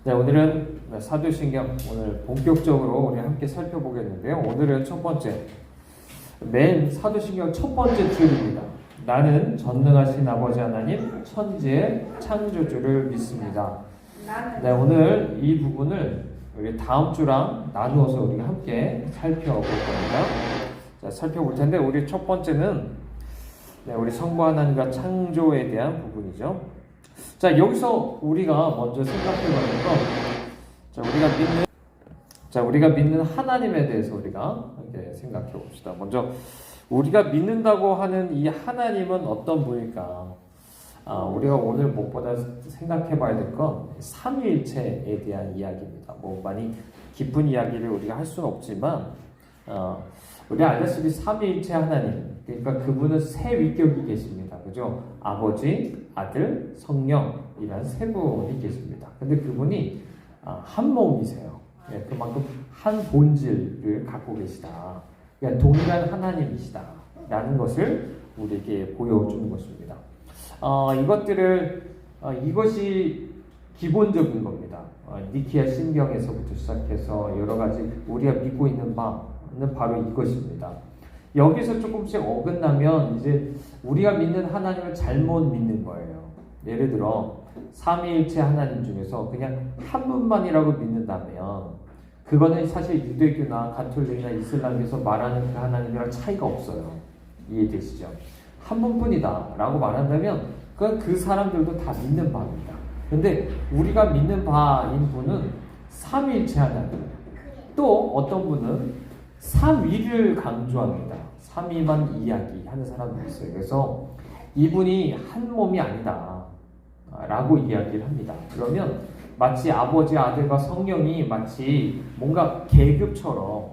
네, 오늘은 사도신경 오늘 본격적으로 우리 함께 살펴보겠는데요. 오늘은 첫 번째, 맨 사도신경 첫 번째 줄입니다. 나는 전능하신 아버지 하나님 천지의 창조주를 믿습니다. 네, 오늘 이 부분을 우리 다음 주랑 나누어서 우리가 함께 살펴볼 겁니다. 자, 살펴볼 텐데 우리 첫 번째는 우리 성부 하나님과 창조에 대한 부분이죠. 자, 여기서 우리가 먼저 생각해보는 건, 우리가 믿는 하나님에 대해서 우리가 함께 생각해 봅시다. 먼저, 우리가 믿는다고 하는 이 하나님은 어떤 분일까? 우리가 오늘 무엇보다 생각해 봐야 될 건 삼위일체에 대한 이야기입니다. 많이 깊은 이야기를 우리가 할 수는 없지만, 우리가 알다시피 삼위일체 하나님, 그러니까 그분은 세 위격이 계십니다. 그죠? 아버지, 아들, 성령이라는 세 분이 계십니다. 근데 그분이 한 몸이세요. 그만큼 한 본질을 갖고 계시다. 그러니까 동일한 하나님이시다. 라는 것을 우리에게 보여주는 것입니다. 이것이 기본적인 겁니다. 니키아 신경에서부터 시작해서 여러 가지 우리가 믿고 있는 바는 바로 이것입니다. 여기서 조금씩 어긋나면 이제 우리가 믿는 하나님을 잘못 믿는 거예요. 예를 들어 삼위일체 하나님 중에서 그냥 한 분만이라고 믿는다면 그거는 사실 유대교나 가톨릭이나 이슬람에서 말하는 그 하나님이랑 차이가 없어요. 이해되시죠? 한 분뿐이다 라고 말한다면 그건 그 사람들도 다 믿는 바입니다. 근데 우리가 믿는 바인 분은 삼위일체 하나님, 또 어떤 분은 삼위를 강조합니다. 삼위만 이야기하는 사람도 있어요. 그래서 이분이 한 몸이 아니다 라고 이야기를 합니다. 그러면 마치 아버지, 아들과 성령이 마치 뭔가 계급처럼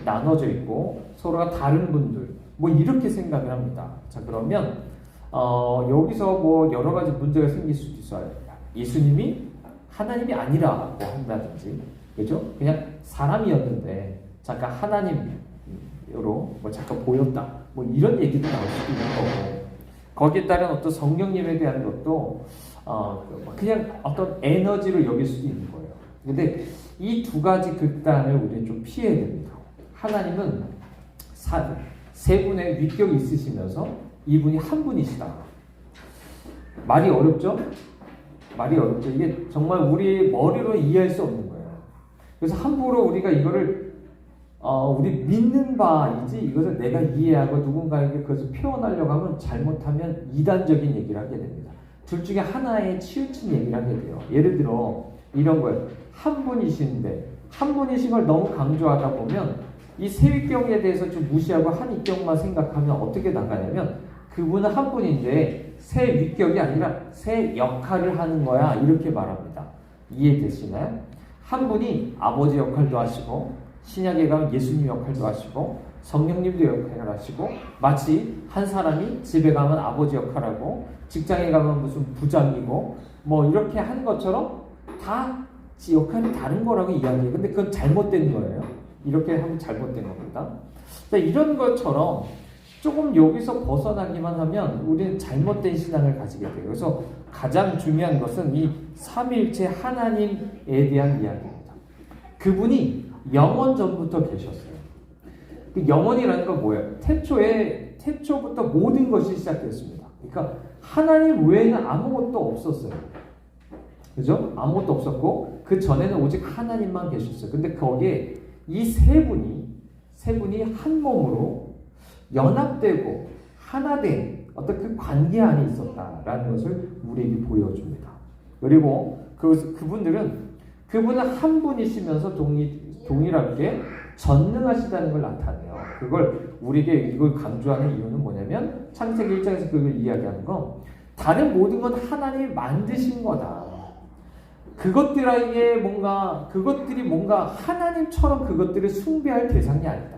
나눠져 있고 서로가 다른 분들 이렇게 생각을 합니다. 자, 그러면 여기서 여러 가지 문제가 생길 수도 있어요. 예수님이 하나님이 아니라고 한다든지, 그죠? 그냥 사람이었는데 잠깐 하나님으로 잠깐 보였다. 이런 얘기도 나올 수도 있는 거고, 거기에 따른 어떤 성령님에 대한 것도 그냥 어떤 에너지로 여길 수도 있는 거예요. 근데 이 두 가지 극단을 우리는 좀 피해야 됩니다. 하나님은 세 분의 위격이 있으시면서 이분이 한 분이시다. 말이 어렵죠? 말이 어렵죠. 이게 정말 우리 머리로 이해할 수 없는 거예요. 그래서 함부로 우리가 이거를 우리 믿는 바이지 이것을 내가 이해하고 누군가에게 그것을 표현하려고 하면 잘못하면 이단적인 얘기를 하게 됩니다. 둘 중에 하나에 치우친 얘기를 하게 돼요. 예를 들어 이런 거예요. 한 분이신데 한 분이신 걸 너무 강조하다 보면 이 세 위격에 대해서 좀 무시하고 한 위격만 생각하면 어떻게 나가냐면 그분은 한 분인데 세 위격이 아니라 세 역할을 하는 거야 이렇게 말합니다. 이해되시나요? 한 분이 아버지 역할도 하시고 신약에 가면 예수님 역할도 하시고 성령님도 역할을 하시고 마치 한 사람이 집에 가면 아버지 역할하고 직장에 가면 무슨 부장이고 이렇게 하는 것처럼 다 역할이 다른 거라고 이야기해요. 근데 그건 잘못된 거예요. 이렇게 하면 잘못된 겁니다. 이런 것처럼 조금 여기서 벗어나기만 하면 우리는 잘못된 신앙을 가지게 돼요. 그래서 가장 중요한 것은 이 삼위일체 하나님에 대한 이야기입니다. 그분이 영원 전부터 계셨어요. 그 영원이라는 건 뭐예요? 태초부터 모든 것이 시작됐습니다. 그러니까 하나님 외에는 아무것도 없었어요. 그죠? 아무것도 없었고 그 전에는 오직 하나님만 계셨어요. 근데 거기에 이 세 분이 한 몸으로 연합되고 하나된 어떤 그 관계 안에 있었다라는 것을 우리에게 보여줍니다. 그리고 그분은 한 분이시면서 동일하게 전능하시다는 걸 나타내요. 이걸 강조하는 이유는 뭐냐면 창세기 1장에서 그걸 이야기하는 건 다른 모든 건 하나님이 만드신 거다. 그것들이 뭔가 하나님처럼 그것들을 숭배할 대상이 아니다.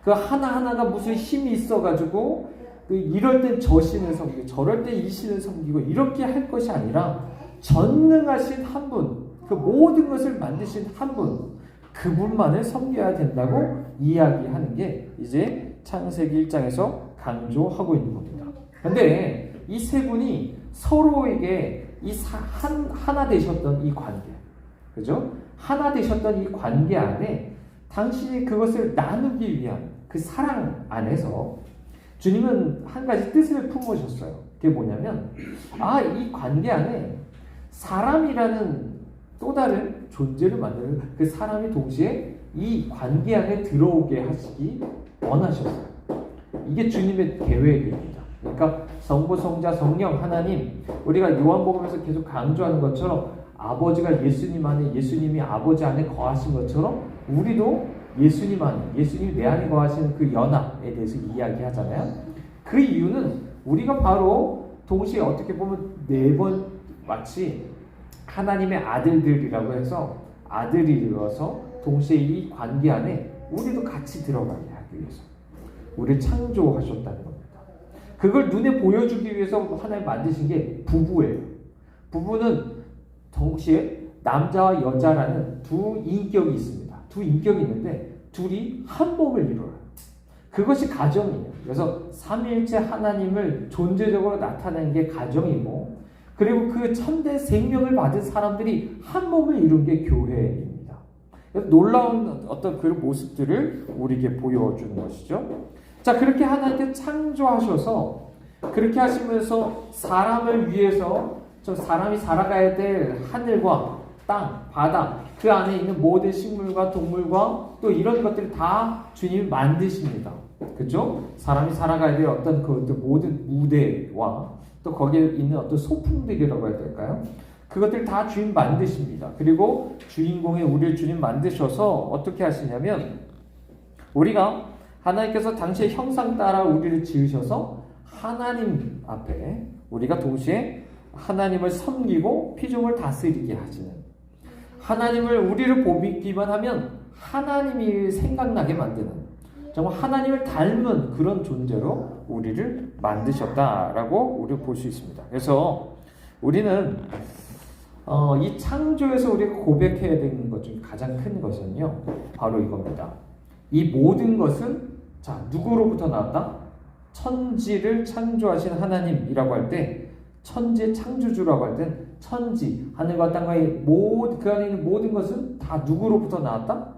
그 하나하나가 무슨 힘이 있어가지고 이럴 땐 저 신을 섬기고 저럴 땐 이 신을 섬기고 이렇게 할 것이 아니라 전능하신 한 분, 그 모든 것을 만드신 한 분, 그분만을 섬겨야 된다고 이야기하는 게 이제 창세기 1장에서 강조하고 있는 겁니다. 근데 이 세 분이 서로에게 하나 되셨던 이 관계, 그죠? 하나 되셨던 이 관계 안에 당신이 그것을 나누기 위한 그 사랑 안에서 주님은 한 가지 뜻을 품으셨어요. 그게 뭐냐면, 이 관계 안에 사람이라는 또 다른 존재를 만드는 그 사람이 동시에 이 관계 안에 들어오게 하시기 원하셨어요. 이게 주님의 계획입니다. 그러니까 성부, 성자, 성령 하나님, 우리가 요한복음에서 계속 강조하는 것처럼 아버지가 예수님 안에, 예수님이 아버지 안에 거하신 것처럼 우리도 예수님 안에, 예수님이 내 안에 거하시는 그 연합에 대해서 이야기하잖아요. 그 이유는 우리가 바로 동시에 어떻게 보면 네 번 마치 하나님의 아들들이라고 해서 아들이어서 동시에 이 관계 안에 우리도 같이 들어가게 하기 위해서 우리를 창조하셨다는 겁니다. 그걸 눈에 보여주기 위해서 하나님 만드신 게 부부예요. 부부는 동시에 남자와 여자라는 두 인격이 있습니다. 두 인격이 있는데 둘이 한 몸을 이뤄요. 그것이 가정이에요. 그래서 삼위일체 하나님을 존재적으로 나타낸 게 가정이고, 그리고 그 천대 생명을 받은 사람들이 한 몸을 이룬 게 교회입니다. 놀라운 어떤 그런 모습들을 우리에게 보여주는 것이죠. 자, 그렇게 하나님께 창조하셔서 그렇게 하시면서 사람을 위해서 좀 사람이 살아가야 될 하늘과 땅, 바다, 그 안에 있는 모든 식물과 동물과 또 이런 것들을 다 주님이 만드십니다. 그죠? 사람이 살아가야 될 어떤 그 모든 무대와 또 거기에 있는 어떤 소품들이라고 해야 될까요? 그것들 다 주님 만드십니다. 그리고 주인공의 우리를 주님 만드셔서 어떻게 하시냐면, 우리가 하나님께서 당시의 형상 따라 우리를 지으셔서 하나님 앞에 우리가 동시에 하나님을 섬기고 피조물 다스리게 하시는, 하나님을 우리를 보기만 하면 하나님이 생각나게 만드는, 정말 하나님을 닮은 그런 존재로 우리를 만드셨다라고 우리가 볼 수 있습니다. 그래서 우리는 이 창조에서 우리가 고백해야 되는 것 중에 가장 큰 것은요, 바로 이겁니다. 이 모든 것은 누구로부터 나왔다? 천지를 창조하신 하나님이라고 할 때, 천지의 창조주라고 할 땐 천지, 하늘과 땅과의 그 안에 있는 모든 것은 다 누구로부터 나왔다?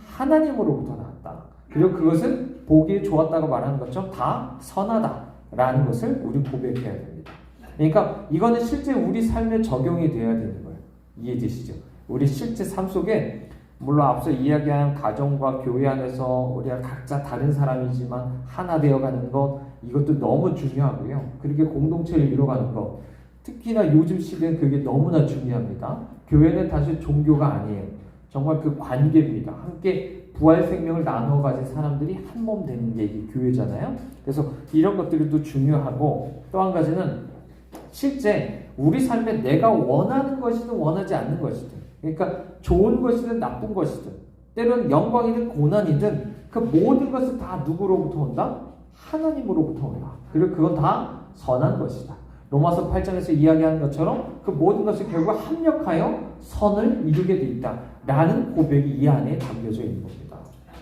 하나님으로부터 나왔다. 그리고 그것은 보기에 좋았다고 말하는 것처럼 다 선하다라는 것을 우리 고백해야 됩니다. 그러니까 이거는 실제 우리 삶에 적용이 되어야 되는 거예요. 이해되시죠? 우리 실제 삶 속에, 물론 앞서 이야기한 가정과 교회 안에서 우리가 각자 다른 사람이지만 하나 되어가는 것, 이것도 너무 중요하고요. 그렇게 공동체를 이루어가는 것, 특히나 요즘 시대는 그게 너무나 중요합니다. 교회는 사실 종교가 아니에요. 정말 그 관계입니다. 함께 부활 생명을 나누어 가진 사람들이 한 몸 되는 게 이게 교회잖아요. 그래서 이런 것들도 중요하고, 또 한 가지는 실제 우리 삶에 내가 원하는 것이든 원하지 않는 것이든, 그러니까 좋은 것이든 나쁜 것이든, 때로는 영광이든 고난이든 그 모든 것은 다 누구로부터 온다? 하나님으로부터 온다. 그리고 그건 다 선한 것이다. 로마서 8장에서 이야기하는 것처럼 그 모든 것이 결국 합력하여 선을 이루게 돼 있다 라는 고백이 이 안에 담겨져 있는 겁니다.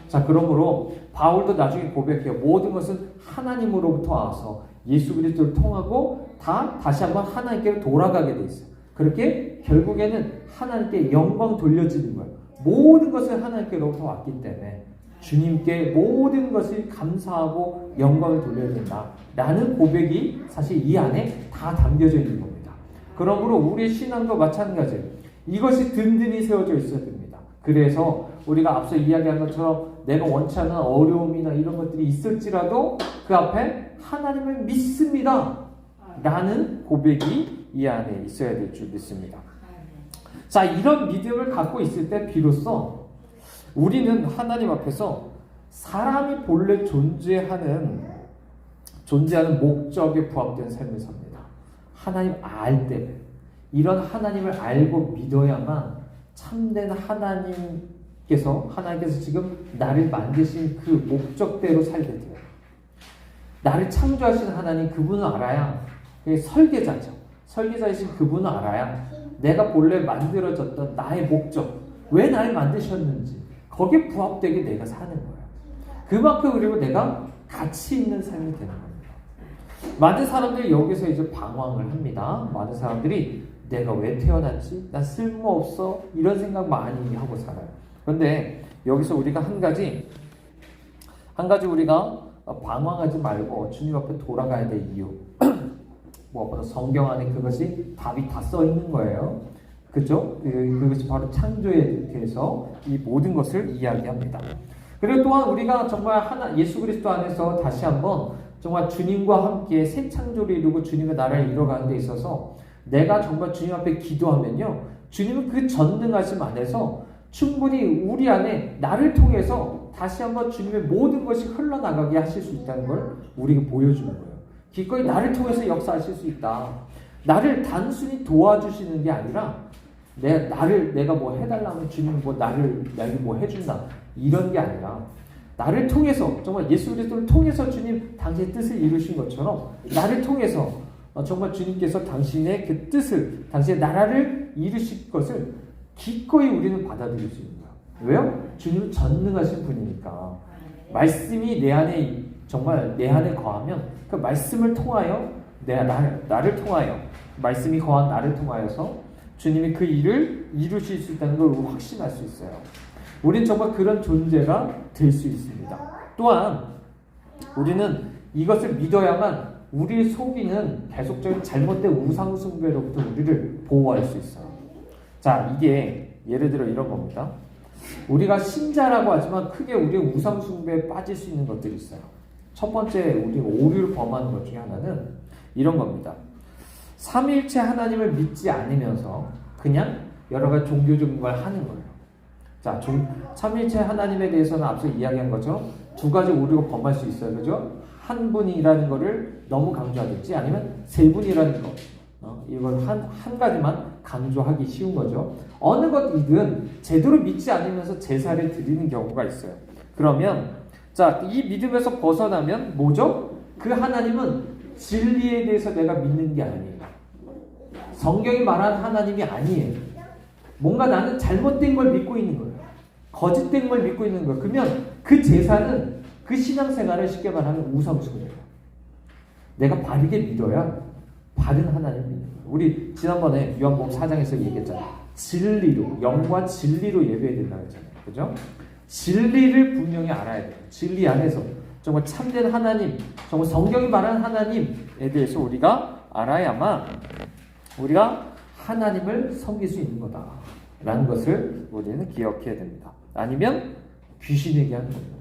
자, 그러므로 바울도 나중에 고백해요. 모든 것은 하나님으로부터 와서 예수 그리스도를 통하고 다시 한번 하나님께로 돌아가게 돼 있어요. 그렇게 결국에는 하나님께 영광 돌려지는 거예요. 모든 것은 하나님께로부터 왔기 때문에 주님께 모든 것을 감사하고 영광을 돌려야 된다라는 고백이 사실 이 안에 다 담겨져 있는 겁니다. 그러므로 우리의 신앙도 마찬가지예요. 이것이 든든히 세워져 있어야 됩니다. 그래서 우리가 앞서 이야기한 것처럼 내가 원치 않는 어려움이나 이런 것들이 있을지라도 그 앞에 하나님을 믿습니다 라는 고백이 이 안에 있어야 될 줄 믿습니다. 자, 이런 믿음을 갖고 있을 때 비로소 우리는 하나님 앞에서 사람이 본래 존재하는 목적에 부합된 삶을 삽니다. 하나님 알 때, 이런 하나님을 알고 믿어야만 참된 하나님께서 지금 나를 만드신 그 목적대로 살게 돼요. 나를 창조하신 하나님, 그분을 알아야, 설계자죠. 설계자이신 그분을 알아야 내가 본래 만들어졌던 나의 목적, 왜 나를 만드셨는지 거기에 부합되게 내가 사는 거예요. 그만큼 그리고 내가 가치 있는 삶이 되는 겁니다. 많은 사람들이 여기서 이제 방황을 합니다. 많은 사람들이 내가 왜 태어났지? 난 쓸모없어? 이런 생각 많이 하고 살아요. 그런데 여기서 우리가 한 가지 우리가 방황하지 말고 주님 앞에 돌아가야 될 이유. 무엇보다 성경 안에 그것이 답이 다 써 있는 거예요. 그죠? 그것이 바로 창조에 대해서 이 모든 것을 이야기합니다. 그리고 또한 우리가 정말 예수 그리스도 안에서 다시 한번 정말 주님과 함께 새 창조를 이루고 주님의 나라를 이뤄가는 데 있어서 내가 정말 주님 앞에 기도하면요, 주님은 그 전능하심 안에서 충분히 우리 안에 나를 통해서 다시 한번 주님의 모든 것이 흘러나가게 하실 수 있다는 걸 우리에게 보여주는 거예요. 기꺼이 나를 통해서 역사하실 수 있다. 나를 단순히 도와주시는 게 아니라 내가 뭐 해달라면 주님 나에게 뭐 해준다. 이런 게 아니라 나를 통해서 정말 예수 그리스도를 통해서 주님 당신의 뜻을 이루신 것처럼 나를 통해서 정말 주님께서 당신의 그 뜻을, 당신의 나라를 이루실 것을 기꺼이 우리는 받아들일 수 있는 거예요. 왜요? 주님은 전능하신 분이니까. 말씀이 내 안에 정말 내 안에 거하면 그 말씀을 통하여 나를 통하여 말씀이 거한 나를 통하여서 주님이 그 일을 이루실 수 있다는 걸 확신할 수 있어요. 우리는 정말 그런 존재가 될 수 있습니다. 또한 우리는 이것을 믿어야만 우리 속이는 계속적인 잘못된 우상 숭배로부터 우리를 보호할 수 있어요. 자, 이게 예를 들어 이런 겁니다. 우리가 신자라고 하지만 크게 우리의 우상 숭배에 빠질 수 있는 것들이 있어요. 첫 번째 우리가 오류를 범하는 것 중에 하나는 이런 겁니다. 삼위일체 하나님을 믿지 않으면서 그냥 여러 가지 종교적인 걸 하는 거예요. 자, 삼위일체 하나님에 대해서는 앞서 이야기한 것처럼 두 가지 오류가 범할 수 있어요. 그죠? 한 분이라는 거를 너무 강조하겠지, 아니면 세 분이라는 거. 이걸 한 가지만 강조하기 쉬운 거죠. 어느 것이든 제대로 믿지 않으면서 제사를 드리는 경우가 있어요. 그러면 자, 이 믿음에서 벗어나면 뭐죠? 그 하나님은 진리에 대해서 내가 믿는 게 아니에요. 성경이 말하는 하나님이 아니에요. 뭔가 나는 잘못된 걸 믿고 있는 거예요. 거짓된 걸 믿고 있는 거예요. 그러면 그 제사는 그 신앙생활을 쉽게 말하면 우상숭배예요. 내가 바르게 믿어야 바른 하나님을 믿는 거예요. 우리 지난번에 요한복음 4장에서 얘기했잖아요. 진리로, 영과 진리로 예배해야 된다고 했잖아요. 그죠? 진리를 분명히 알아야 돼요. 진리 안에서 정말 참된 하나님, 정말 성경이 말하는 하나님에 대해서 우리가 알아야만 우리가 하나님을 섬길 수 있는 거다라는 것을 우리는 기억해야 됩니다. 아니면 귀신에게 하는 겁니다.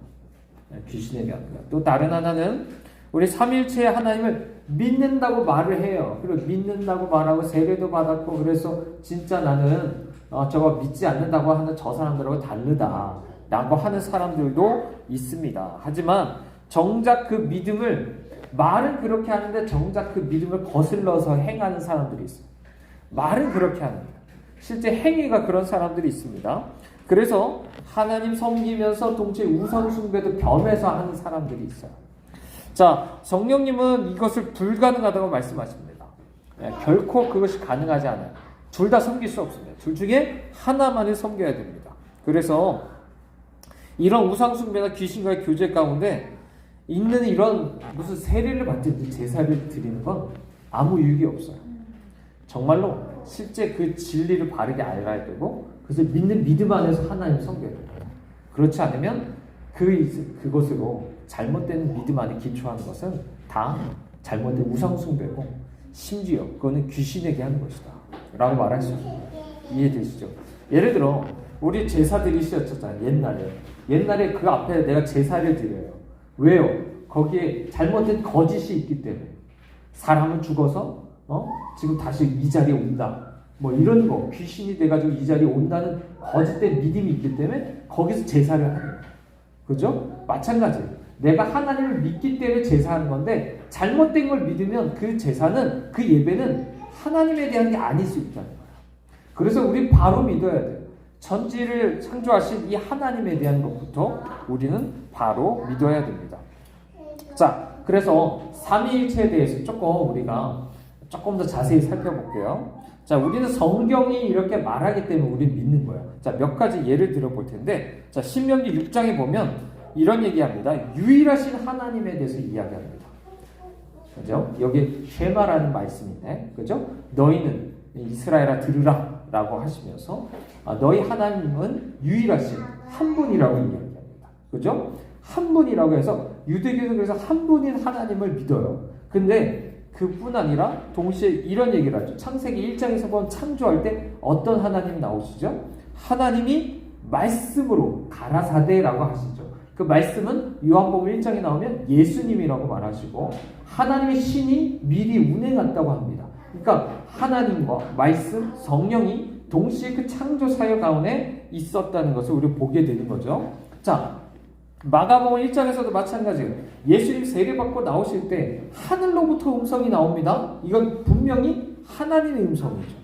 귀신에게 하는 겁니다. 또 다른 하나는 우리 삼위일체의 하나님을 믿는다고 말을 해요. 그리고 믿는다고 말하고 세례도 받았고 그래서 진짜 나는 저거 믿지 않는다고 하는 저 사람들하고 다르다 라고 하는 사람들도 있습니다. 하지만 정작 그 믿음을, 말은 그렇게 하는데 정작 그 믿음을 거슬러서 행하는 사람들이 있어요. 말은 그렇게 합니다. 실제 행위가 그런 사람들이 있습니다. 그래서 하나님 섬기면서 동시에 우상숭배도 겸해서 하는 사람들이 있어요. 자, 성령님은 이것을 불가능하다고 말씀하십니다. 결코 그것이 가능하지 않아요. 둘 다 섬길 수 없습니다. 둘 중에 하나만을 섬겨야 됩니다. 그래서 이런 우상숭배나 귀신과의 교제 가운데 있는 이런 무슨 세례를 받든지 제사를 드리는 건 아무 유익이 없어요. 정말로 실제 그 진리를 바르게 알아야 되고 그래서 믿는 믿음 안에서 하나님을 섬겨야 돼요. 그렇지 않으면 그것으로 잘못된 믿음 안에 기초하는 것은 다 잘못된 우상숭배고 심지어 그거는 귀신에게 하는 것이다 라고 말할 수 있습니다. 이해되시죠? 예를 들어 우리 제사 드리셨잖아요. 옛날에 그 앞에 내가 제사를 드려요. 왜요? 거기에 잘못된 거짓이 있기 때문에. 사람은 죽어서 지금 다시 이 자리에 온다. 뭐 이런 거, 귀신이 돼가지고 이 자리에 온다는 거짓된 믿음이 있기 때문에 거기서 제사를 하는 거예요. 그죠? 마찬가지예요. 내가 하나님을 믿기 때문에 제사하는 건데 잘못된 걸 믿으면 그 제사는, 그 예배는 하나님에 대한 게 아닐 수 있다는 거예요. 그래서 우리 바로 믿어야 돼요. 천지를 창조하신 이 하나님에 대한 것부터 우리는 바로 믿어야 됩니다. 자, 그래서 삼위일체에 대해서 우리가 조금 더 자세히 살펴볼게요. 자, 우리는 성경이 이렇게 말하기 때문에 우리는 믿는 거예요. 자, 몇 가지 예를 들어볼 텐데, 자, 신명기 6장에 보면 이런 얘기합니다. 유일하신 하나님에 대해서 이야기합니다. 그죠? 여기 쉐마라는 말씀인데, 그죠? 너희는 이스라엘아 들으라 라고 하시면서 너희 하나님은 유일하신 한 분이라고 이야기합니다. 그죠? 한 분이라고 해서 유대교는 그래서 한 분인 하나님을 믿어요. 근데 그뿐 아니라 동시에 이런 얘기를 하죠. 창세기 1장에서 보면 창조할 때 어떤 하나님이 나오시죠? 하나님이 말씀으로 가라사대라고 하시죠. 그 말씀은 요한복음 1장에 나오면 예수님이라고 말하시고 하나님의 신이 미리 운행했다고 합니다. 그러니까 하나님과 말씀, 성령이 동시에 그 창조 사역 가운데 있었다는 것을 우리가 보게 되는 거죠. 자, 마가복음 1장에서도 마찬가지예요. 예수님 세례받고 나오실 때 하늘로부터 음성이 나옵니다. 이건 분명히 하나님의 음성이죠.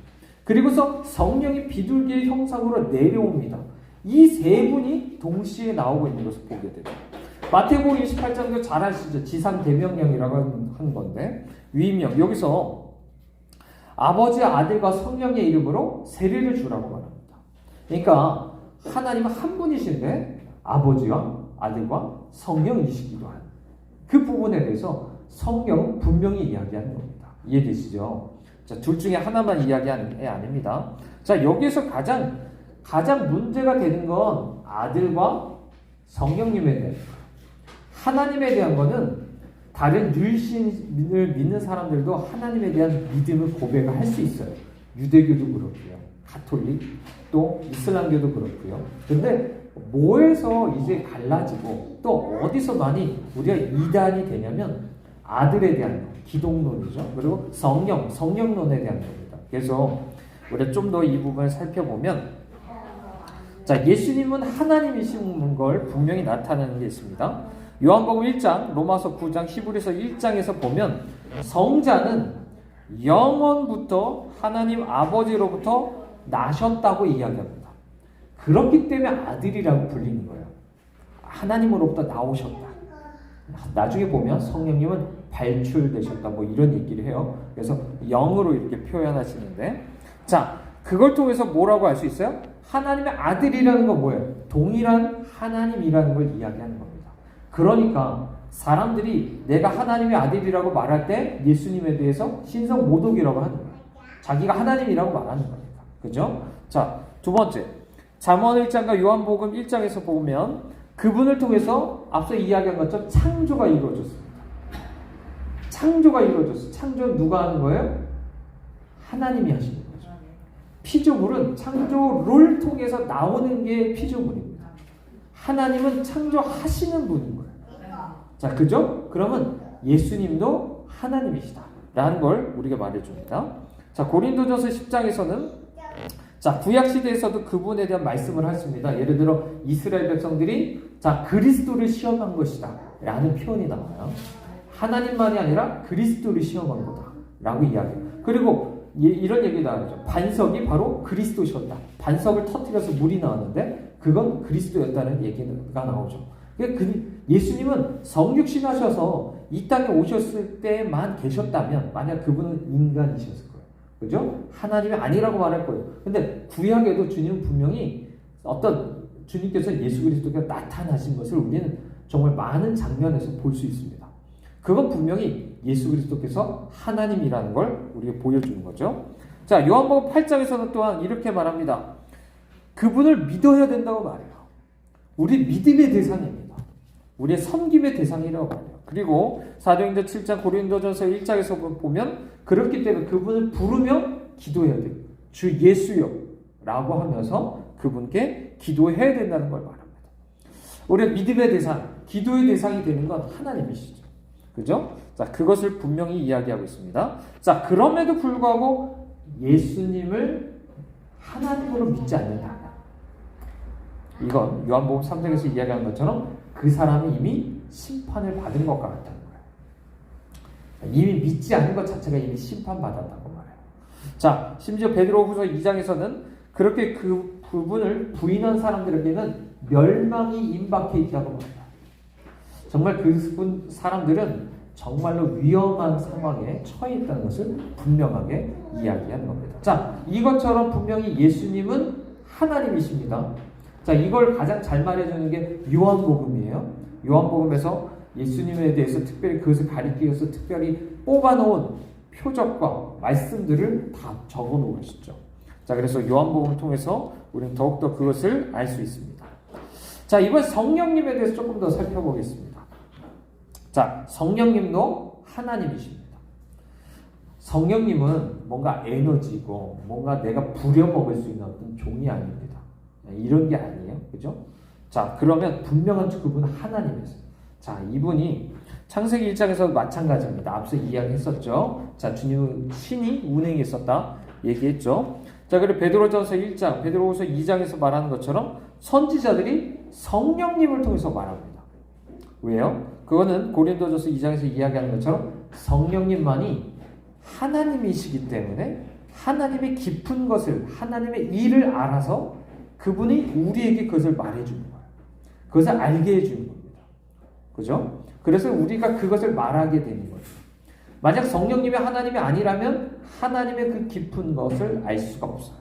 그리고서 성령이 비둘기의 형상으로 내려옵니다. 이 세 분이 동시에 나오고 있는 것을 보게 됩니다. 마태복음 28장도 잘 아시죠? 지상 대명령이라고 한 건데 위임령 여기서 아버지, 아들과 성령의 이름으로 세례를 주라고 말합니다. 그러니까 하나님은 한 분이신데 아버지와 아들과 성령이시기도 한 그 부분에 대해서 성경은 분명히 이야기하는 겁니다. 이해되시죠? 자, 둘 중에 하나만 이야기하는 게 아닙니다. 자, 여기에서 가장 문제가 되는 건 아들과 성령님에 대한 거예요. 하나님에 대한 거는 다른 유일신을 믿는 사람들도 하나님에 대한 믿음을 고백을 할 수 있어요. 유대교도 그렇고요. 가톨릭, 또 이슬람교도 그렇고요. 근데 뭐에서 이제 갈라지고 또 어디서 많이 우리가 이단이 되냐면 아들에 대한 기독론이죠. 그리고 성령론에 대한 겁니다. 그래서 우리가 좀 더 이 부분을 살펴보면 자, 예수님은 하나님이신 걸 분명히 나타내는 게 있습니다. 요한복음 1장, 로마서 9장, 히브리서 1장에서 보면 성자는 영원부터 하나님 아버지로부터 나셨다고 이야기합니다. 그렇기 때문에 아들이라고 불리는 거예요. 하나님으로부터 나오셨다. 나중에 보면 성령님은 발출되셨다. 뭐 이런 얘기를 해요. 그래서 영으로 이렇게 표현하시는데 자, 그걸 통해서 뭐라고 알 수 있어요? 하나님의 아들이라는 건 뭐예요? 동일한 하나님이라는 걸 이야기하는 겁니다. 그러니까 사람들이 내가 하나님의 아들이라고 말할 때 예수님에 대해서 신성 모독이라고 하는 거예요. 자기가 하나님이라고 말하는 겁니다. 그죠? 자, 두 번째. 잠언 1장과 요한복음 1장에서 보면 그분을 통해서 앞서 이야기한 것처럼 창조가 이루어졌습니다. 창조가 이루어졌어요. 창조는 누가 하는 거예요? 하나님이 하시는 거죠. 피조물은 창조를 통해서 나오는 게 피조물입니다. 하나님은 창조하시는 분인 거예요. 자, 그죠? 그러면 예수님도 하나님이시다 라는 걸 우리가 말해줍니다. 자, 고린도전서 10장에서는 자, 구약시대에서도 그분에 대한 말씀을 하십니다. 예를 들어 이스라엘 백성들이 자, 그리스도를 시험한 것이다 라는 표현이 나와요. 하나님만이 아니라 그리스도를 시험한 거다 라고 이야기해요. 그리고 이런 얘기도 나오죠. 반석이 바로 그리스도셨다. 반석을 터뜨려서 물이 나왔는데 그건 그리스도였다는 얘기가 나오죠. 예수님은 성육신하셔서 이 땅에 오셨을 때만 계셨다면 만약 그분은 인간이셨을 거예요. 그죠? 하나님이 아니라고 말할 거예요. 근데 구약에도 주님은 분명히 어떤 주님께서 예수 그리스도가 나타나신 것을 우리는 정말 많은 장면에서 볼 수 있습니다. 그건 분명히 예수 그리스도께서 하나님이라는 걸 우리가 보여주는 거죠. 자, 요한복음 8장에서는 또한 이렇게 말합니다. 그분을 믿어야 된다고 말해요. 우리 믿음의 대상입니다. 우리의 섬김의 대상이라고 말해요. 그리고 사도행전 7장 고린도전서 1장에서 보면 그렇기 때문에 그분을 부르며 기도해야 돼요. 주 예수여 라고 하면서 그분께 기도해야 된다는 걸 말합니다. 우리의 믿음의 대상, 기도의 대상이 되는 건 하나님이시죠. 그죠? 자, 그것을 분명히 이야기하고 있습니다. 자, 그럼에도 불구하고 예수님을 하나님으로 믿지 않는다. 이건 요한복음 3장에서 이야기한 것처럼 그 사람이 이미 심판을 받은 것과 같다는 거예요. 이미 믿지 않은 것 자체가 이미 심판받았다고 말해요. 자, 심지어 베드로후서 2장에서는 그렇게 그분을 부인한 사람들에게는 멸망이 임박해 있다고 말해요. 정말 그 사람들은 정말로 위험한 상황에 처해 있다는 것을 분명하게 이야기하는 겁니다. 자, 이것처럼 분명히 예수님은 하나님이십니다. 자, 이걸 가장 잘 말해주는 게 요한복음이에요. 요한복음에서 예수님에 대해서 특별히 그것을 가리키기 위해서 특별히 뽑아놓은 표적과 말씀들을 다 적어 놓으셨죠. 자, 그래서 요한복음을 통해서 우리는 더욱더 그것을 알 수 있습니다. 자, 이번 성령님에 대해서 조금 더 살펴보겠습니다. 자, 성령님도 하나님이십니다. 성령님은 뭔가 에너지고 뭔가 내가 부려먹을 수 있는 어떤 종이 아닙니다. 이런 게 아니에요. 그죠? 자, 그러면 분명한 그분은 하나님이세요. 자, 이분이 창세기 1장에서 마찬가지입니다. 앞서 이야기했었죠. 자, 주님은 신이 운행에 있었다 얘기했죠. 자, 그리고 베드로전서 1장, 베드로후서 2장에서 말하는 것처럼 선지자들이 성령님을 통해서 말합니다. 왜요? 그거는 고린도전서 2장에서 이야기하는 것처럼 성령님만이 하나님이시기 때문에 하나님의 깊은 것을, 하나님의 일을 알아서 그분이 우리에게 그것을 말해주는 거예요. 그것을 알게 해주는 겁니다. 그죠? 그래서 우리가 그것을 말하게 되는 거죠. 만약 성령님이 하나님이 아니라면 하나님의 그 깊은 것을 알 수가 없어요.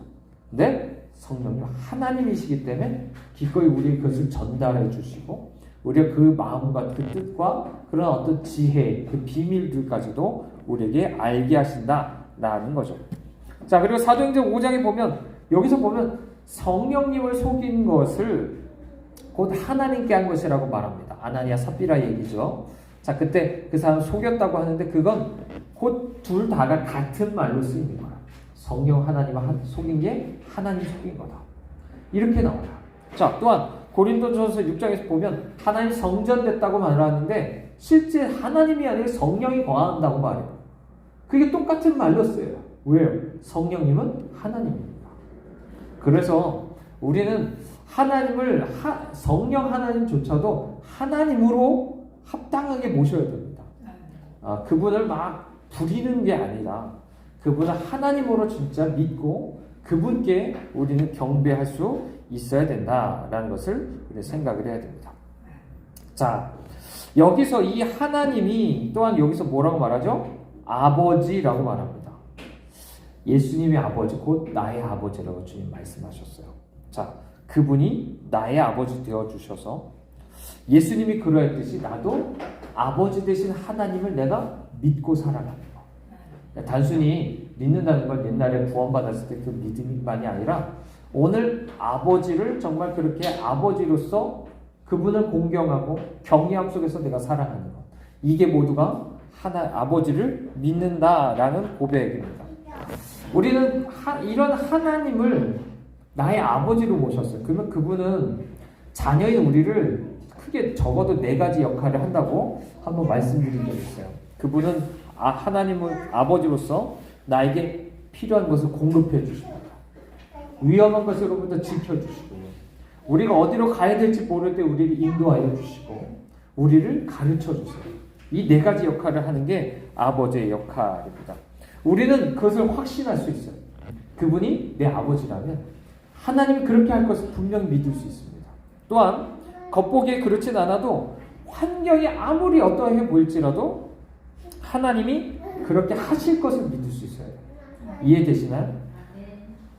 근데 성령님 하나님이시기 때문에 기꺼이 우리에게 그것을 전달해 주시고 우리가 그 마음과 그 뜻과 그런 어떤 지혜, 그 비밀들까지도 우리에게 알게 하신다라는 거죠. 자, 그리고 사도행전 5장에 보면 여기서 보면 성령님을 속인 것을 곧 하나님께 한 것이라고 말합니다. 아나니아 삽비라 얘기죠. 자, 그때 그 사람 속였다고 하는데 그건 곧 둘 다가 같은 말로 쓰이는 거야. 성령 하나님을 속인 게 하나님 속인 거다. 이렇게 나와요. 자, 또한 고린도전서 6장에서 보면 하나님 성전됐다고 말하는데 실제 하나님이 아니라 성령이 거한다고 말해요. 그게 똑같은 말로 쓰여요. 왜요? 성령님은 하나님입니다. 그래서 우리는 하나님을 성령 하나님조차도 하나님으로 합당하게 모셔야 됩니다. 그분을 막 부리는 게 아니라 그분을 하나님으로 진짜 믿고 그분께 우리는 경배할 수 있어야 된다라는 것을 생각을 해야 됩니다. 자, 여기서 이 하나님이 또한 여기서 뭐라고 말하죠? 아버지라고 말합니다. 예수님의 아버지 곧 나의 아버지라고 주님 말씀하셨어요. 자, 그분이 나의 아버지 되어주셔서 예수님이 그러했듯이 나도 아버지 되신 하나님을 내가 믿고 살아가는 거. 단순히 믿는다는 건 옛날에 구원받았을 때 그 믿음만이 아니라 오늘 아버지를 정말 그렇게 아버지로서 그분을 공경하고 경외함 속에서 내가 살아가는 것. 이게 모두가 아버지를 믿는다라는 고백입니다. 우리는 이런 하나님을 나의 아버지로 모셨어요. 그러면 그분은 자녀인 우리를 크게 적어도 4가지 역할을 한다고 한번 말씀드린 적이 있어요. 그분은 하나님은 아버지로서 나에게 필요한 것을 공급해 주십니다. 위험한 것으로부터 지켜주시고 우리가 어디로 가야 될지 모를 때 우리를 인도하여 주시고 우리를 가르쳐 주세요. 이 4가지 역할을 하는 게 아버지의 역할입니다. 우리는 그것을 확신할 수 있어요. 그분이 내 아버지라면 하나님이 그렇게 할 것을 분명히 믿을 수 있습니다. 또한 겉보기에 그렇진 않아도 환경이 아무리 어떠해 보일지라도 하나님이 그렇게 하실 것을 믿을 수 있어요. 이해되시나요?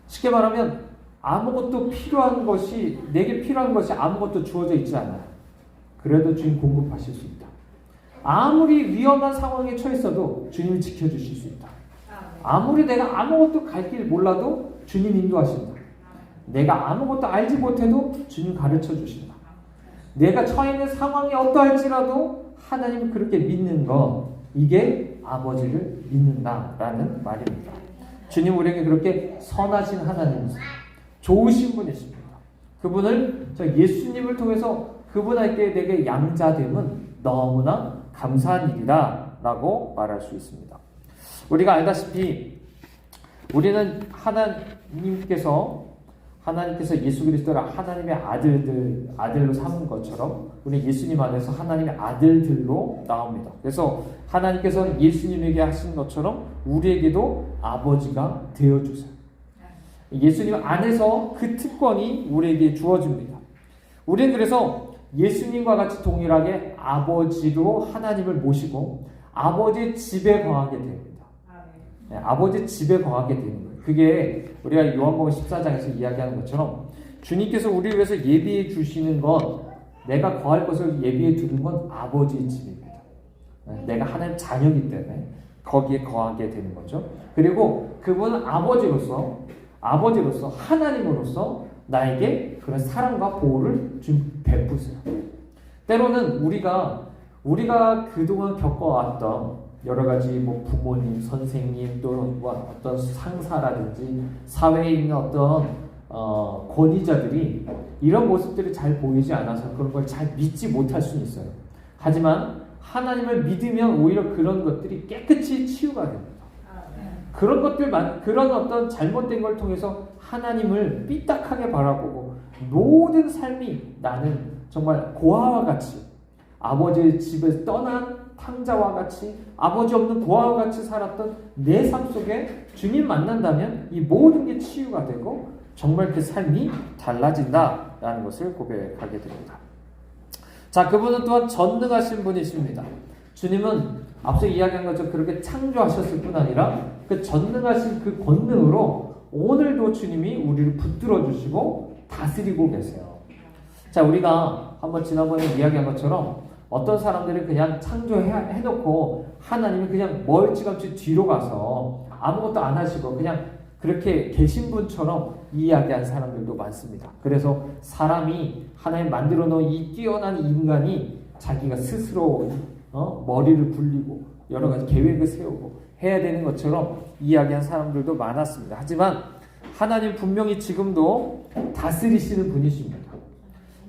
쉽게 말하면 아무것도 필요한 것이 내게 필요한 것이 아무것도 주어져 있지 않아요. 그래도 주님 공급하실 수 있다. 아무리 위험한 상황에 처했어도 주님이 지켜주실 수 있다. 아무리 내가 아무것도 갈 길 몰라도 주님 인도하신다. 내가 아무것도 알지 못해도 주님 가르쳐 주신다. 내가 처해 있는 상황이 어떠할지라도 하나님을 그렇게 믿는 것, 이게 아버지를 믿는다라는 말입니다. 주님 우리에게 그렇게 선하신 하나님이십니다. 좋으신 분이십니다. 그분을 예수님을 통해서 그분에게 내게 양자됨은 너무나 감사한 일이다 라고 말할 수 있습니다. 우리가 알다시피 우리는 하나님께서 예수 그리스도를 하나님의 아들로 삼은 것처럼 우리 예수님 안에서 하나님의 아들들로 나옵니다. 그래서 하나님께서는 예수님에게 하신 것처럼 우리에게도 아버지가 되어주세요. 예수님 안에서 그 특권이 우리에게 주어집니다. 우리는 그래서 예수님과 같이 동일하게 아버지로 하나님을 모시고 아버지의 집에 거하게 됩니다. 네, 아버지의 집에 거하게 되는 거예요. 그게 우리가 요한복음 14장에서 이야기하는 것처럼 주님께서 우리를 위해서 예비해 주시는 것, 내가 거할 것을 예비해 두는 건 아버지의 집입니다. 내가 하나님 자녀이기 때문에 거기에 거하게 되는 거죠. 그리고 그분은 아버지로서 하나님으로서 나에게 그런 사랑과 보호를 좀 베푸세요. 때로는 우리가 그동안 겪어왔던 여러 가지 뭐 부모님, 선생님, 또 어떤 상사라든지 사회에 있는 어떤 권위자들이 이런 모습들이 잘 보이지 않아서 그런 걸 잘 믿지 못할 수는 있어요. 하지만 하나님을 믿으면 오히려 그런 것들이 깨끗이 치유가 됩니다. 그런 그런 어떤 잘못된 걸 통해서 하나님을 삐딱하게 바라보고 모든 삶이 나는 정말 고아와 같이 아버지의 집에서 떠난 탕자와 같이 아버지 없는 고아와 같이 살았던 내 삶 속에 주님 만난다면 이 모든 게 치유가 되고 정말 그 삶이 달라진다라는 것을 고백하게 됩니다. 자, 그분은 또한 전능하신 분이십니다. 주님은 앞서 이야기한 것처럼 그렇게 창조하셨을 뿐 아니라 그 전능하신 그 권능으로 오늘도 주님이 우리를 붙들어 주시고 다스리고 계세요. 자, 우리가 한번 지난번에 이야기한 것처럼 어떤 사람들은 그냥 창조해놓고 하나님이 그냥 멀찌감치 뒤로 가서 아무것도 안 하시고 그냥 그렇게 계신 분처럼 이야기한 사람들도 많습니다. 그래서 사람이 하나님 만들어 놓은 이 뛰어난 인간이 자기가 스스로 머리를 굴리고 여러 가지 계획을 세우고 해야 되는 것처럼 이야기한 사람들도 많았습니다. 하지만 하나님 분명히 지금도 다스리시는 분이십니다.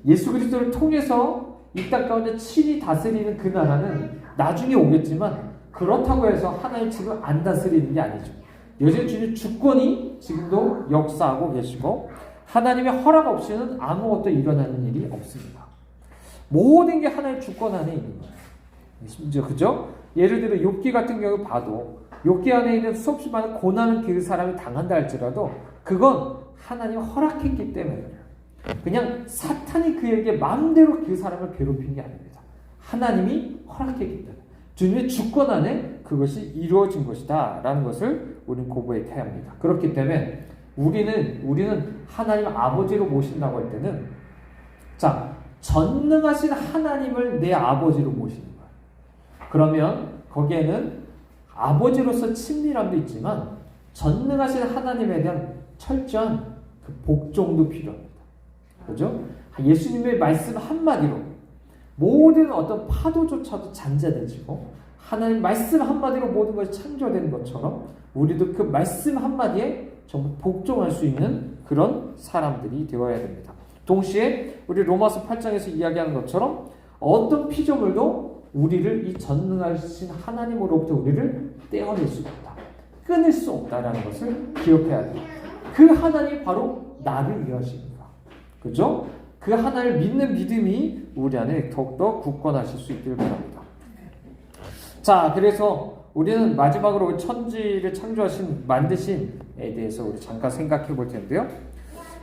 예수 그리스도를 통해서 이 땅 가운데 친히 다스리는 그 나라는 나중에 오겠지만 그렇다고 해서 하나님 지금 안 다스리는 게 아니죠. 여전히 주님 주권이 지금도 역사하고 계시고 하나님의 허락 없이는 아무것도 일어나는 일이 없습니다. 모든 게 하나님의 주권 안에 있는 거예요. 심지어 그죠? 예를 들어 욥기 같은 경우 봐도 욥기 안에 있는 수없이 많은 고난을 그 사람이 당한다 할지라도 그건 하나님이 허락했기 때문에 그래요. 그냥 사탄이 그에게 마음대로 그 사람을 괴롭힌 게 아닙니다. 하나님이 허락했기 때문에 주님의 주권 안에 그것이 이루어진 것이다 라는 것을 우리는 고백해야 합니다. 그렇기 때문에 우리는 하나님 아버지로 모신다고 할 때는 자, 전능하신 하나님을 내 아버지로 모시는 거예요. 그러면 거기에는 아버지로서 친밀함도 있지만 전능하신 하나님에 대한 철저한 그 복종도 필요합니다. 그죠? 예수님의 말씀 한마디로 모든 어떤 파도조차도 잔잔해지고 하나님 말씀 한마디로 모든 것이 창조되는 것처럼 우리도 그 말씀 한마디에 정말 복종할 수 있는 그런 사람들이 되어야 됩니다. 동시에 우리 로마서 8장에서 이야기하는 것처럼 어떤 피조물도 우리를 이 전능하신 하나님으로부터 우리를 떼어낼 수 없다. 끊을 수 없다라는 것을 기억해야 돼요. 그 하나님이 바로 나를 위하십니다. 그죠? 그 하나님을 믿는 믿음이 우리 안에 더욱더 굳건하실 수 있기를 바랍니다. 자, 그래서 우리는 마지막으로 천지를 만드신에 대해서 우리 잠깐 생각해 볼 텐데요.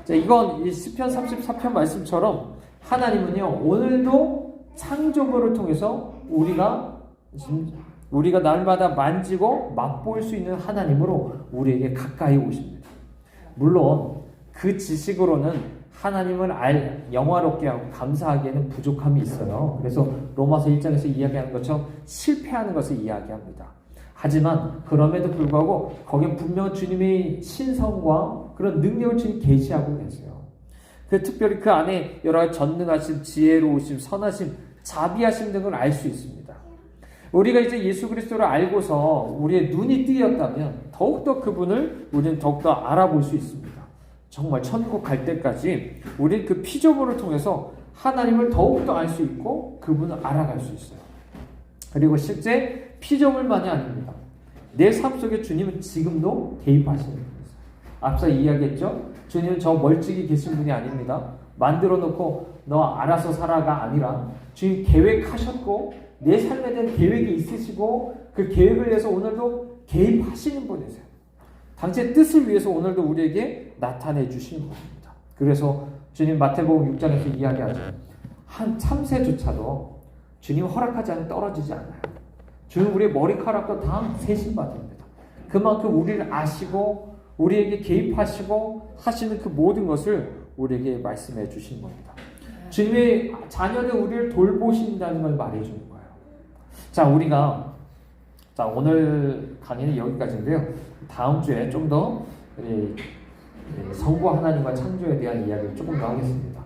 자, 이건 이 시편 34편 말씀처럼 하나님은요, 오늘도 창조물을 통해서 우리가 날마다 만지고 맛볼 수 있는 하나님으로 우리에게 가까이 오십니다. 물론 그 지식으로는 하나님을 영화롭게 하고 감사하기에는 부족함이 있어요. 그래서 로마서 1장에서 이야기하는 것처럼 실패하는 것을 이야기합니다. 하지만 그럼에도 불구하고 거기에 분명 주님의 신성과 그런 능력을 주님 계시하고 계세요. 특별히 그 안에 여러 가지 전능하심, 지혜로우심, 선하심, 자비하심 등을 알 수 있습니다. 우리가 이제 예수 그리스도를 알고서 우리의 눈이 뜨였다면 더욱더 그분을 우리는 더욱더 알아볼 수 있습니다. 정말 천국 갈 때까지 우리는 그 피조물을 통해서 하나님을 더욱더 알 수 있고 그분을 알아갈 수 있어요. 그리고 실제 피조물만이 아닙니다. 내 삶 속에 주님은 지금도 개입하시는 분이세요. 앞서 이야기했죠? 주님은 저 멀찍이 계신 분이 아닙니다. 만들어 놓고 너 알아서 살아가 아니라 주님 계획하셨고 내 삶에 대한 계획이 있으시고 그 계획을 위해서 오늘도 개입하시는 분이세요. 당신의 뜻을 위해서 오늘도 우리에게 나타내 주시는 분입니다. 그래서 주님 마태복음 6장에서 이야기하죠. 한 참새조차도 주님 허락하지 않으면 떨어지지 않아요. 주님 우리의 머리카락도 다 세신받습니다. 그만큼 우리를 아시고 우리에게 개입하시고 하시는 그 모든 것을 우리에게 말씀해 주신 겁니다. 주님의 자녀는 우리를 돌보신다는 걸 말해 주는 거예요. 자, 우리가 자, 오늘 강의는 여기까지인데요. 다음 주에 좀 더 성부 하나님과 창조에 대한 이야기를 조금 더 하겠습니다.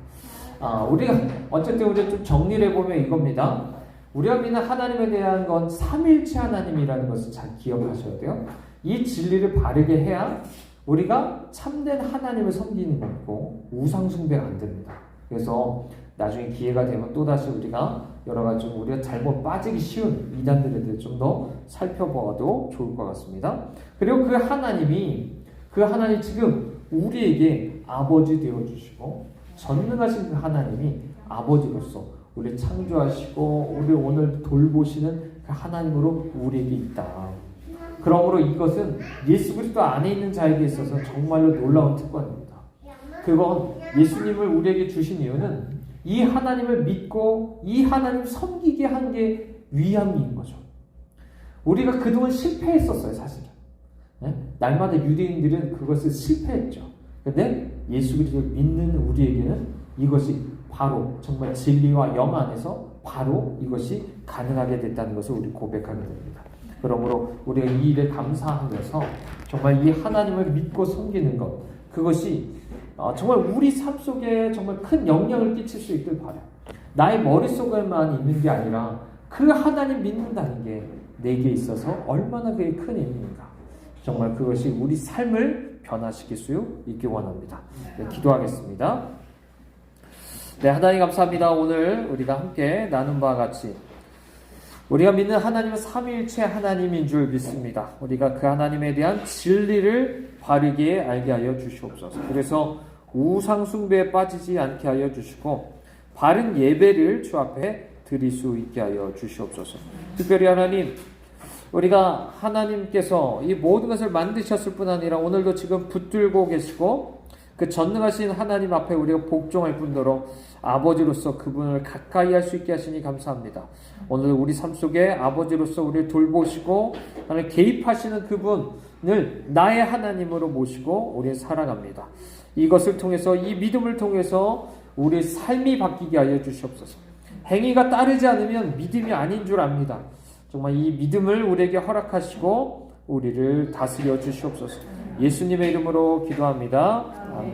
우리가 어쨌든 우리가 좀 정리를 해보면 이겁니다. 우리가 믿는 하나님에 대한 건 삼위일체 하나님이라는 것을 잘 기억하셔야 돼요. 이 진리를 바르게 해야 우리가 참된 하나님을 섬기는 거고 우상 숭배가 안 됩니다. 그래서 나중에 기회가 되면 또다시 우리가 여러 가지 좀 우리가 잘못 빠지기 쉬운 이단들에 대해 좀 더 살펴봐도 좋을 것 같습니다. 그리고 그 하나님 지금 우리에게 아버지 되어주시고 전능하신 그 하나님이 아버지로서 우리를 창조하시고 우리를 오늘 돌보시는 그 하나님으로 우리에게 있다. 그러므로 이것은 예수 그리스도 안에 있는 자에게 있어서 정말로 놀라운 특권입니다. 그건 예수님을 우리에게 주신 이유는 이 하나님을 믿고 이 하나님을 섬기게 한 게 위함인 거죠. 우리가 그동안 실패했었어요, 사실은. 네? 날마다 유대인들은 그것을 실패했죠. 근데 예수 그리스도를 믿는 우리에게는 이것이 바로 정말 진리와 영 안에서 바로 이것이 가능하게 됐다는 것을 우리 고백하게 됩니다. 그러므로 우리가 이 일에 감사하면서 정말 이 하나님을 믿고 섬기는 것, 그것이 정말 우리 삶 속에 정말 큰 영향을 끼칠 수 있길 바라요. 나의 머릿속에만 있는 게 아니라 그 하나님 믿는다는 게 내게 있어서 얼마나 그게 큰 의미인가. 정말 그것이 우리 삶을 변화시킬 수 있길 원합니다. 네, 기도하겠습니다. 네, 하나님 감사합니다. 오늘 우리가 함께 나눈 바와 같이 우리가 믿는 하나님은 삼위일체 하나님인 줄 믿습니다. 우리가 그 하나님에 대한 진리를 바르게 알게 하여 주시옵소서. 그래서 우상 숭배에 빠지지 않게 하여 주시고 바른 예배를 주 앞에 드릴 수 있게 하여 주시옵소서. 특별히 하나님, 우리가 하나님께서 이 모든 것을 만드셨을 뿐 아니라 오늘도 지금 붙들고 계시고 그 전능하신 하나님 앞에 우리가 복종할 뿐더러 아버지로서 그분을 가까이 할 수 있게 하시니 감사합니다. 오늘 우리 삶 속에 아버지로서 우리를 돌보시고 하나님 개입하시는 그분을 나의 하나님으로 모시고 우리를 살아갑니다. 이것을 통해서 이 믿음을 통해서 우리의 삶이 바뀌게 하여 주시옵소서. 행위가 따르지 않으면 믿음이 아닌 줄 압니다. 정말 이 믿음을 우리에게 허락하시고 우리를 다스려 주시옵소서. 예수님의 이름으로 기도합니다. 아멘.